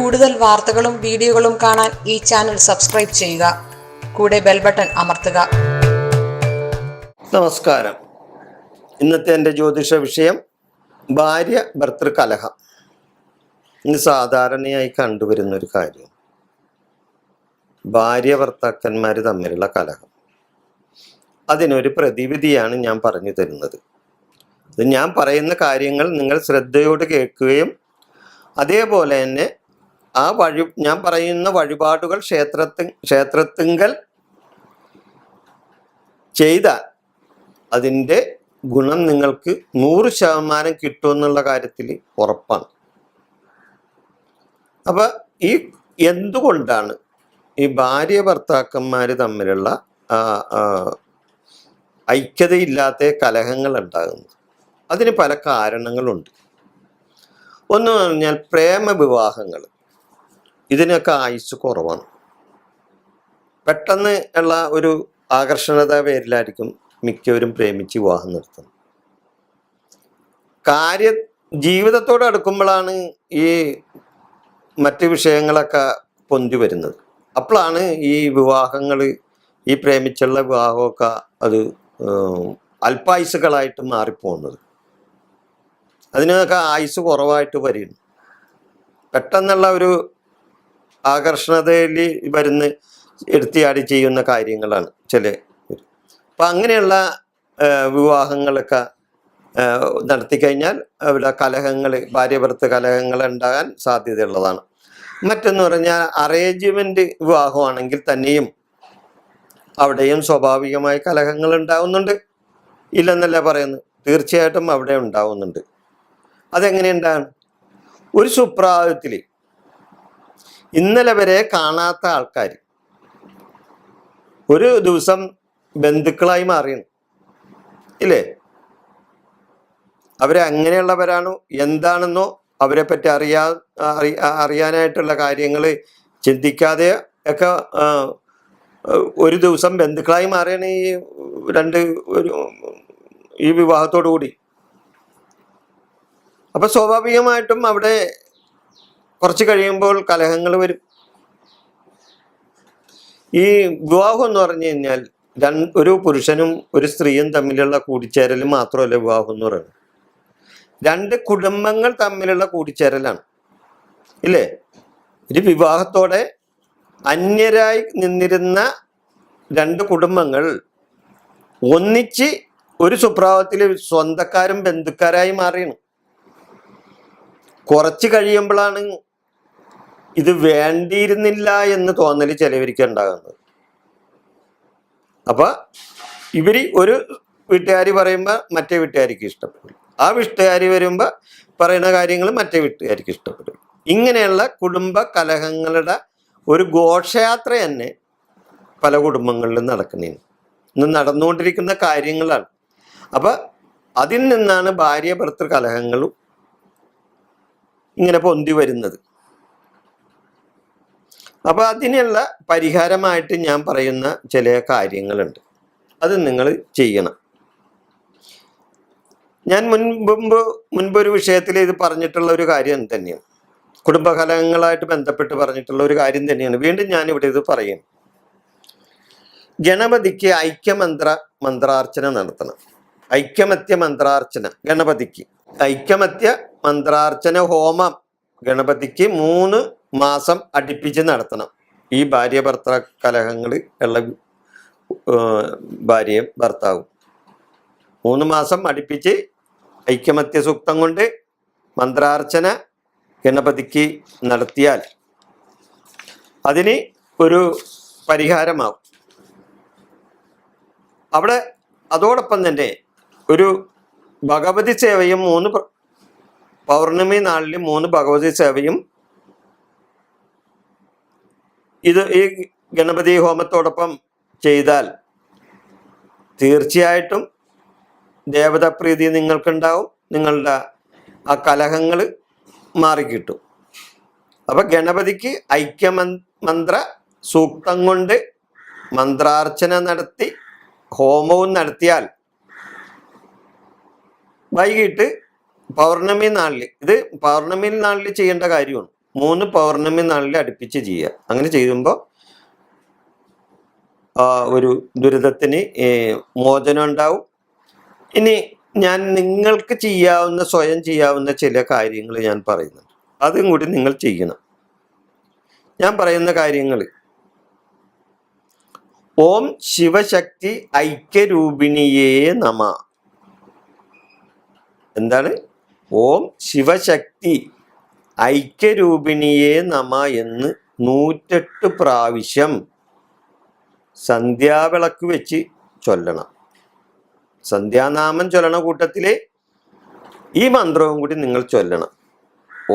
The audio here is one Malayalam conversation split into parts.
കൂടുതൽ വാർത്തകളും വീഡിയോകളും കാണാൻ ഈ ചാനൽ സബ്സ്ക്രൈബ് ചെയ്യുക. കൂടെ ബെൽ ബട്ടൺ അമർത്തുക. നമസ്കാരം. ഇന്നത്തെ എൻ്റെ ജ്യോതിഷ വിഷയം ഭാര്യ ഭർത്തൃ കലഹം. ഇന്ന് സാധാരണയായി കണ്ടുവരുന്നൊരു കാര്യം ഭാര്യ ഭർത്താക്കന്മാർ തമ്മിലുള്ള കലഹം. അതിനൊരു പ്രതിവിധിയാണ് ഞാൻ പറഞ്ഞു തരുന്നത്. ഇത് ഞാൻ പറയുന്ന കാര്യങ്ങൾ നിങ്ങൾ ശ്രദ്ധയോടെ കേൾക്കുകയും അതേപോലെ തന്നെ ഞാൻ പറയുന്ന വഴിപാടുകൾ ക്ഷേത്രത്തിങ്കൽ ചെയ്താൽ അതിൻ്റെ ഗുണം നിങ്ങൾക്ക് 100% കിട്ടുമെന്നുള്ള കാര്യത്തിൽ ഉറപ്പാണ്. അപ്പം എന്തുകൊണ്ടാണ് ഈ ഭാര്യ ഭർത്താക്കന്മാർ തമ്മിലുള്ള ഐക്യതയില്ലാത്ത കലഹങ്ങൾ ഉണ്ടാകുന്നത്? അതിന് പല കാരണങ്ങളുണ്ട്. ഒന്ന് പറഞ്ഞാൽ പ്രേമ വിവാഹങ്ങൾ. ഇതിനൊക്കെ ആയുസ് കുറവാണ്. പെട്ടെന്ന് ഉള്ള ഒരു ആകർഷണത പേരിലായിരിക്കും മിക്കവരും പ്രേമിച്ച് വിവാഹം നടത്തുന്നത്. ജീവിതത്തോട് അടുക്കുമ്പോഴാണ് ഈ മറ്റ് വിഷയങ്ങളൊക്കെ പൊന്തി വരുന്നത്. അപ്പോഴാണ് ഈ വിവാഹങ്ങൾ, ഈ പ്രേമിച്ചുള്ള വിവാഹമൊക്കെ അത് അല്പായുസുകളായിട്ട് മാറിപ്പോകുന്നത്. അതിനൊക്കെ ആയുസ് കുറവായിട്ട് വരുന്നു. പെട്ടെന്നുള്ള ഒരു ആകർഷണതയിൽ എടുത്തിയാടി ചെയ്യുന്ന കാര്യങ്ങളാണ് ചില. അപ്പം അങ്ങനെയുള്ള വിവാഹങ്ങളൊക്കെ നടത്തിക്കഴിഞ്ഞാൽ അവിടെ ഭാര്യ ഭർത്തൃ കലഹങ്ങൾ ഉണ്ടാകാൻ സാധ്യതയുള്ളതാണ്. മറ്റെന്ന് പറഞ്ഞാൽ അറേഞ്ച്മെൻറ്റ് വിവാഹമാണെങ്കിൽ തന്നെയും അവിടെയും സ്വാഭാവികമായി കലഹങ്ങൾ ഉണ്ടാവുന്നുണ്ട്. ഇല്ലെന്നല്ല പറയുന്നത്, തീർച്ചയായിട്ടും അവിടെ ഉണ്ടാവുന്നുണ്ട്. അതെങ്ങനെയുണ്ടാണ്? ഒരു സുപ്രഭാതത്തിൽ ഇന്നലെ വരെ കാണാത്ത ആൾക്കാർ ഒരു ദിവസം ബന്ധുക്കളായി മാറിയാണ്, ഇല്ലേ? അവരെ അങ്ങനെയുള്ളവരാണോ എന്താണെന്നോ അവരെ പറ്റി അറിയാനായിട്ടുള്ള കാര്യങ്ങൾ ചിന്തിക്കാതെ ഒക്കെ ഒരു ദിവസം ബന്ധുക്കളായി മാറിയാണ് ഈ വിവാഹത്തോടു കൂടി. അപ്പൊ സ്വാഭാവികമായിട്ടും അവിടെ കുറച്ച് കഴിയുമ്പോൾ കലഹങ്ങൾ വരും. ഈ വിവാഹം എന്ന് പറഞ്ഞു കഴിഞ്ഞാൽ ഒരു പുരുഷനും ഒരു സ്ത്രീയും തമ്മിലുള്ള കൂടിച്ചേരൽ മാത്രമല്ല വിവാഹം എന്ന് പറയുന്നത്. രണ്ട് കുടുംബങ്ങൾ തമ്മിലുള്ള കൂടിച്ചേരലാണ്, ഇല്ലേ? ഒരു വിവാഹത്തോടെ അന്യരായി നിന്നിരുന്ന രണ്ട് കുടുംബങ്ങൾ ഒന്നിച്ച് ഒരു സുപ്രഭാതത്തിൽ സ്വന്തക്കാരും ബന്ധുക്കാരായി മാറിയാണ്. കുറച്ച് കഴിയുമ്പോഴാണ് ഇത് വേണ്ടിയിരുന്നില്ല എന്ന് തോന്നൽ ചിലവർക്ക് ഉണ്ടാകുന്നത്. അപ്പൊ ഒരു വീട്ടുകാർ പറയുമ്പോൾ മറ്റേ വീട്ടുകാർക്ക് ഇഷ്ടപ്പെടും, ആ വീട്ടുകാർ വരുമ്പോൾ പറയുന്ന കാര്യങ്ങൾ മറ്റേ വീട്ടുകാർക്ക് ഇഷ്ടപ്പെടും. ഇങ്ങനെയുള്ള കുടുംബ കലഹങ്ങളുടെ ഒരു ഘോഷയാത്ര തന്നെ പല കുടുംബങ്ങളിലും ഇന്ന് നടന്നുകൊണ്ടിരിക്കുന്ന കാര്യങ്ങളാണ്. അപ്പൊ അതിൽ നിന്നാണ് ഭാര്യ ഭർത്തൃ കലഹങ്ങളും ഇങ്ങനെ പൊന്തി വരുന്നത്. അപ്പൊ അതിനുള്ള പരിഹാരമായിട്ട് ഞാൻ പറയുന്ന ചില കാര്യങ്ങളുണ്ട്, അത് നിങ്ങൾ ചെയ്യണം. ഞാൻ മുൻപൊരു വിഷയത്തിൽ ഇത് പറഞ്ഞിട്ടുള്ള ഒരു കാര്യം തന്നെയാണ്, കുടുംബകലഹങ്ങളായിട്ട് ബന്ധപ്പെട്ട് പറഞ്ഞിട്ടുള്ള ഒരു കാര്യം തന്നെയാണ്. വീണ്ടും ഞാൻ ഇവിടെ ഇത് പറയുന്നു. ഗണപതിക്ക് മന്ത്രാർച്ചന നടത്തണം. ഐക്യമത്യ മന്ത്രാർച്ചന ഗണപതിക്ക്, ഐക്യമത്യ മന്ത്രാർച്ചന ഹോമം ഗണപതിക്ക് 3 മാസം അടുപ്പിച്ച് നടത്തണം. ഈ ഭാര്യ ഭർത്തൃ കലഹങ്ങൾ ഉള്ള ഭാര്യയും ഭർത്താവും 3 മാസം അടുപ്പിച്ച് ഐക്യമത്യ സൂക്തം കൊണ്ട് മന്ത്രാർച്ചന ഗണപതിക്ക് നടത്തിയാൽ അതിന് ഒരു പരിഹാരമാവും. അവിടെ അതോടൊപ്പം തന്നെ ഒരു ഭഗവതി സേവയും 3 പൗർണമി നാളിൽ 3 ഭഗവതി സേവയും ഈ ഗണപതി ഹോമത്തോടൊപ്പം ചെയ്താൽ തീർച്ചയായിട്ടും ദേവതാപ്രീതി നിങ്ങൾക്കുണ്ടാവും. നിങ്ങളുടെ ആ കലഹങ്ങൾ മാറിക്കിട്ടും. അപ്പൊ ഗണപതിക്ക് ഐക്യമന്ത്ര സൂക്തം കൊണ്ട് മന്ത്രാർച്ചന നടത്തി ഹോമവും നടത്തിയാൽ വൈകിട്ട് പൗർണമി നാളിൽ ചെയ്യേണ്ട കാര്യമാണ്. 3 പൗർണമി നാളിൽ അടുപ്പിച്ച് ചെയ്യുക. അങ്ങനെ ചെയ്യുമ്പോൾ ഒരു ദുരിതത്തിന് മോചനം ഉണ്ടാവും. ഇനി ഞാൻ നിങ്ങൾക്ക് സ്വയം ചെയ്യാവുന്ന ചില കാര്യങ്ങൾ ഞാൻ പറയുന്നുണ്ട്. അതും കൂടി നിങ്ങൾ ചെയ്യണം. ഞാൻ പറയുന്ന കാര്യങ്ങൾ: ഓം ശിവശക്തി ഐക്യരൂപിണിയേ നമ. എന്താണ്? ഓം ശിവശക്തി ഐക്യരൂപിണിയേ നമ എന്ന് 108 പ്രാവശ്യം സന്ധ്യാവിളക്ക് വെച്ച് ചൊല്ലണം. സന്ധ്യാനാമം ചൊല്ലണ കൂട്ടത്തില് ഈ മന്ത്രവും കൂടി നിങ്ങൾ ചൊല്ലണം.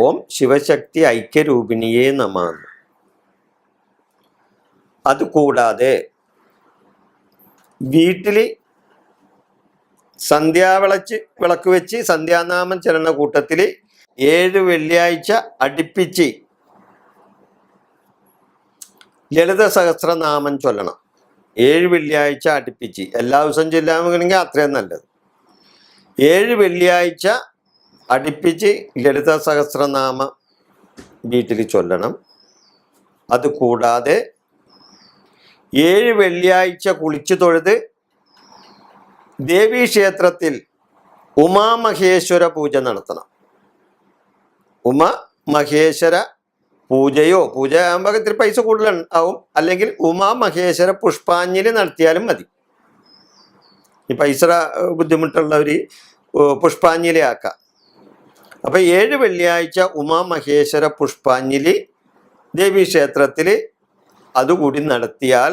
ഓം ശിവശക്തി ഐക്യരൂപിണിയേ നമ. അതുകൂടാതെ വീട്ടിൽ വിളക്ക് വെച്ച് സന്ധ്യാനാമം ചൊല്ലണ കൂട്ടത്തിൽ 7 വെള്ളിയാഴ്ച അടുപ്പിച്ച് ലളിത സഹസ്രനാമം ചൊല്ലണം. 7 വെള്ളിയാഴ്ച അടുപ്പിച്ച്. എല്ലാ ദിവസവും ചൊല്ലാമെങ്കിൽ അത്രയും നല്ലത്. 7 വെള്ളിയാഴ്ച അടുപ്പിച്ച് ലളിത സഹസ്രനാമം വീട്ടിൽ ചൊല്ലണം. അതുകൂടാതെ 7 വെള്ളിയാഴ്ച കുളിച്ചു തൊഴുത് ദേവീക്ഷേത്രത്തിൽ ഉമാമഹേശ്വര പൂജ നടത്തണം. ഉമാമഹേശ്വര പൂജയാകുമ്പോൾ ഇത്തിരി പൈസ കൂടുതലാവും. അല്ലെങ്കിൽ ഉമാമഹേശ്വര പുഷ്പാഞ്ജലി നടത്തിയാലും മതി. ഈ പൈസ ബുദ്ധിമുട്ടുള്ളവർ പുഷ്പാഞ്ജലി ആക്കാം. അപ്പം 7 വെള്ളിയാഴ്ച ഉമാമഹേശ്വര പുഷ്പാഞ്ജലി ദേവീക്ഷേത്രത്തിൽ അതുകൂടി നടത്തിയാൽ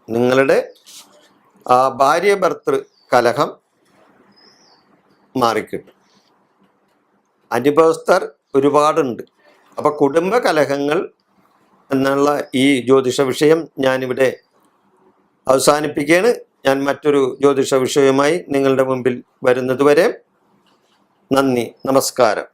നിങ്ങളുടെ ഭാര്യ ഭർത്തൃ കലഹം മാറിക്കിട്ടും. അനുഭവസ്ഥർ ഒരുപാടുണ്ട്. അപ്പം കുടുംബ കലഹങ്ങൾ എന്നുള്ള ഈ ജ്യോതിഷ വിഷയം ഞാനിവിടെ അവസാനിപ്പിക്കുകയാണ്. ഞാൻ മറ്റൊരു ജ്യോതിഷ വിഷയവുമായി നിങ്ങളുടെ മുമ്പിൽ വരുന്നത് വരെ നന്ദി, നമസ്കാരം.